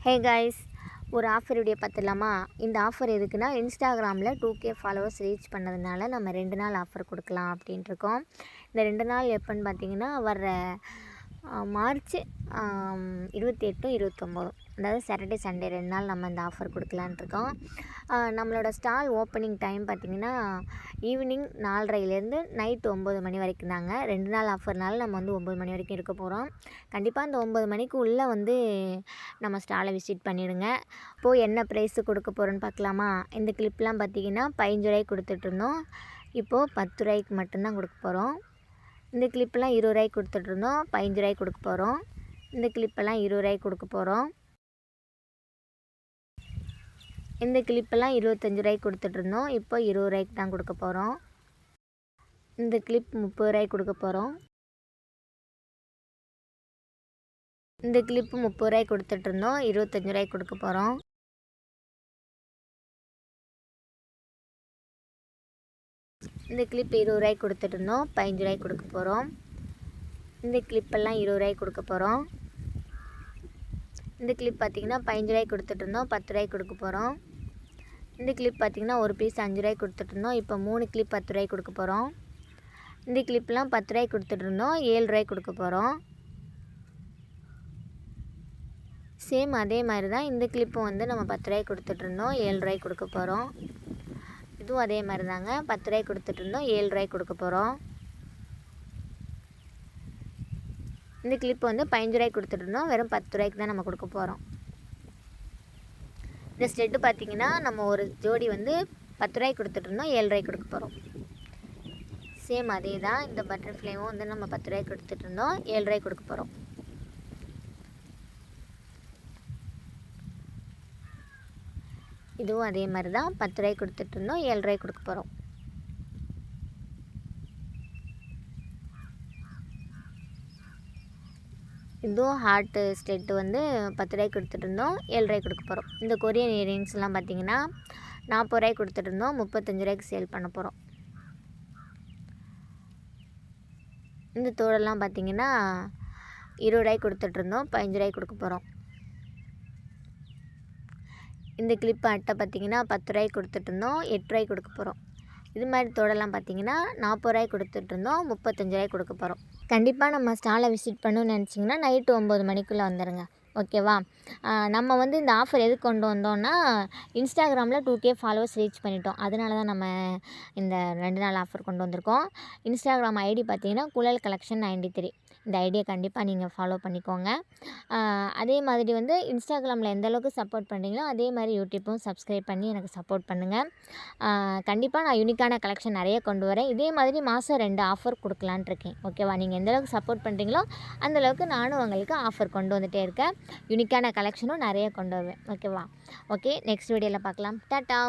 Hey guys, ஒரு offer video பார்த்துடலாமா? இந்த ஆஃபர் எதுக்குன்னா, இன்ஸ்டாகிராமில் 2K ஃபாலோவர்ஸ் ரீச் பண்ணதுனால நம்ம 2 நாள் ஆஃபர் கொடுக்கலாம் அப்படின்ட்டுருக்கோம். இந்த 2 நாள் எப்போன்னு பார்த்தீங்கன்னா, வர்ற மார்ச் 28, 29, அதாவது சாட்டர்டே சண்டே 2 நாள் நம்ம இந்த ஆஃபர் கொடுக்கலான்ட்ருக்கோம். நம்மளோட ஸ்டால் ஓப்பனிங் டைம் பார்த்திங்கன்னா ஈவினிங் 4:30லேருந்து நைட்டு 9 மணி வரைக்கும் தாங்க. 2 நாள் ஆஃபர்னால நம்ம வந்து 9 மணி வரைக்கும் இருக்க போகிறோம். கண்டிப்பாக அந்த 9 மணிக்கு உள்ளே வந்து நம்ம ஸ்டாலை விசிட் பண்ணிவிடுங்க. இப்போது என்ன ப்ரைஸு கொடுக்க போகிறோன்னு பார்க்கலாமா? இந்த கிளிப்லாம் பார்த்திங்கன்னா 15 ரூபாய்க்கு கொடுத்துட்ருந்தோம். இப்போது 10 ரூபாய்க்கு மட்டும்தான் கொடுக்க போகிறோம். இந்த கிளிப்பெல்லாம் 20 ரூபாய்க்கு கொடுத்துட்ருந்தோம். 15 ரூபாய்க்கு கொடுக்க போகிறோம். இந்த கிளிப்பெல்லாம் 20 ரூபாய்க்கு கொடுக்க போகிறோம். இந்த கிளிப்பெல்லாம் 25 ரூபாய்க்கு கொடுத்துட்ருந்தோம். இப்போ 20 ரூபாய்க்கு தான் கொடுக்க போகிறோம். இந்த கிளிப் 30 ரூபாய்க்கு கொடுக்க போகிறோம். இந்த கிளிப்பு 30 ரூபாய்க்கு கொடுத்துட்ருந்தோம். 25 ரூபாய்க்கு கொடுக்க போகிறோம். இந்த கிளிப் 20 ரூபாய்க்கு கொடுத்துட்ருந்தோம். 15 ரூபாய்க்கு கொடுக்க போகிறோம். இந்த கிளிப்பெல்லாம் 20 ரூபாய்க்கு கொடுக்க போகிறோம். இந்த கிளிப் பார்த்திங்கன்னா 15 ரூபாய்க்கு கொடுத்துட்ருந்தோம். 10 ரூபாய்க்கு கொடுக்க போகிறோம். இந்த கிளிப் பார்த்திங்கன்னா ஒரு பீஸ் 5 ரூபாய்க்கு கொடுத்துட்ருந்தோம். இப்போ 3 கிளிப் 10 ரூபாய்க்கு கொடுக்க போகிறோம். இந்த கிளிப்லாம் 10 ரூபாய்க்கு கொடுத்துட்ருந்தோம். 7 ரூபாய்க்கு கொடுக்க போகிறோம். சேம் அதே மாதிரி தான் இந்த கிளிப்பும் வந்து நம்ம 10 ரூபாய்க்கு கொடுத்துட்ருந்தோம். 7 ரூபாய்க்கு கொடுக்க போகிறோம். இதுவும் அதே மாதிரி தாங்க. 10 ரூபாய்க்கு கொடுத்துட்ருந்தோம். 7 ரூபாய்க்கு கொடுக்க போகிறோம். இந்த கிளிப் வந்து 15 ரூபாய்க்கு கொடுத்துட்ருந்தோம். வெறும் 10 ரூபாய்க்கு தான் நம்ம கொடுக்க போகிறோம். இந்த ஸ்டெட்டு பார்த்திங்கன்னா நம்ம ஒரு ஜோடி வந்து 10 ரூபாய்க்கு கொடுத்துட்ருந்தோம். 7 ரூபாய்க்கு கொடுக்க போகிறோம். சேம் அதே தான். இந்த பட்டர்ஃப்ளைவும் வந்து நம்ம 10 ரூபாய்க்கு கொடுத்துட்ருந்தோம். 7 ரூபாய்க்கு கொடுக்க போகிறோம். இதுவும் அதே மாதிரி தான். 10 ரூபாய்க்கு கொடுத்துட்ருந்தோம். 7 ரூபாய்க்கு கொடுக்க போகிறோம். இதுவும் ஹார்ட்டு ஸ்டெட்டு வந்து 10 ரூபாய்க்கு கொடுத்துட்ருந்தோம். 7 ரூபாய்க்கு கொடுக்க போகிறோம். இந்த கொரியன் இயரிங்ஸ்லாம் பார்த்திங்கன்னா 40 ரூபாய்க்கு கொடுத்துட்ருந்தோம். 35 ரூபாய்க்கு சேல் பண்ண போகிறோம். இந்த தோடெல்லாம் பார்த்திங்கன்னா 20 ரூபாய்க்கு கொடுத்துட்ருந்தோம். 15 ரூபாய்க்கு கொடுக்க போகிறோம். இந்த கிளிப் அட்டை பார்த்திங்கன்னா 10 ரூபாய்க்கு கொடுத்துட்ருந்தோம். 8 ரூபாய்க்கு கொடுக்க போகிறோம். இது மாதிரி தோடெல்லாம் பார்த்திங்கன்னா 40 ரூபாய்க்கு கொடுத்துட்ருந்தோம். 35 ரூபாய்க்கு கொடுக்க போகிறோம். கண்டிப்பாக நம்ம ஸ்டாலை விசிட் பண்ணணும்னு நினச்சிங்கன்னா நைட்டு 9 மணிக்குள்ளே வந்துடுங்க. ஓகேவா? நம்ம வந்து இந்த ஆஃபர் எதுக்கு கொண்டு வந்தோம்னா, இன்ஸ்டாகிராமில் 2K ஃபாலோவர்ஸ் ரீச் பண்ணிட்டோம். அதனால தான் நம்ம இந்த 2 நாள் ஆஃபர் கொண்டு வந்திருக்கோம். இன்ஸ்டாகிராம் ஐடி பார்த்திங்கன்னா குழல் கலெக்ஷன் 93. இந்த ஐடியை கண்டிப்பாக நீங்கள் ஃபாலோ பண்ணிக்கோங்க. அதே மாதிரி வந்து இன்ஸ்டாகிராமில் எந்த அளவுக்கு சப்போர்ட் பண்ணுறீங்களோ அதே மாதிரி யூடியூப்பும் சப்ஸ்கிரைப் பண்ணி எனக்கு சப்போர்ட் பண்ணுங்கள். கண்டிப்பாக நான் யூனிக்கான கலெக்ஷன் நிறைய கொண்டு வரேன். இதே மாதிரி மாதம் 2 ஆஃபர் கொடுக்கலான்ட்டு இருக்கேன். ஓகேவா? நீங்கள் எந்த அளவுக்கு சப்போர்ட் பண்ணுறீங்களோ அந்தளவுக்கு நானும் உங்களுக்கு ஆஃபர் கொண்டு வந்துகிட்டே இருக்கேன். யூனிக்கான கலெக்ஷனும் நிறைய கொண்டு வருவேன். ஓகேவா? ஓகே, நெக்ஸ்ட் வீடியோவில் பார்க்கலாம். டாட்டா.